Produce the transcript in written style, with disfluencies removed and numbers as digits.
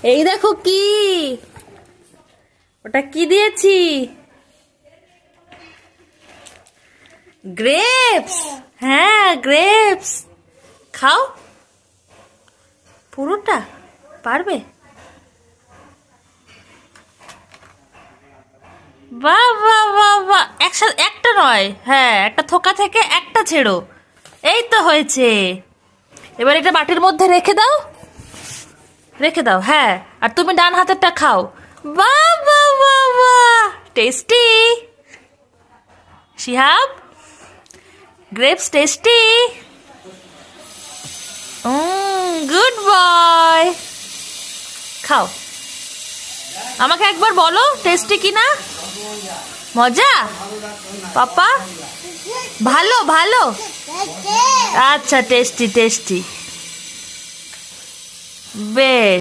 এই দেখো কি, ওটা কি দিয়েছি? গ্রেপস। হ্যাঁ, গ্রেপস। খাও পুরোটা, পারবে? বাহ বাহ বাহ বাহ, একসাথে একটা নয়, হ্যাঁ একটা থোকা থেকে একটা ছেড়ো। এই তো হয়েছে। এবার এটা বাটির মধ্যে রেখে দাও, রেখে দাও। হ্যাঁ, আর তুমি ডান হাতেরটা খাও। বাহ বাহ বাহ বাহ, tasty. Shihab, grapes tasty. Good boy. খাও, আমাকে একবার বলো টেস্টি কিনা। মজা পাপা? ভালো ভালো, আচ্ছা টেস্টি টেস্টি, বেশ।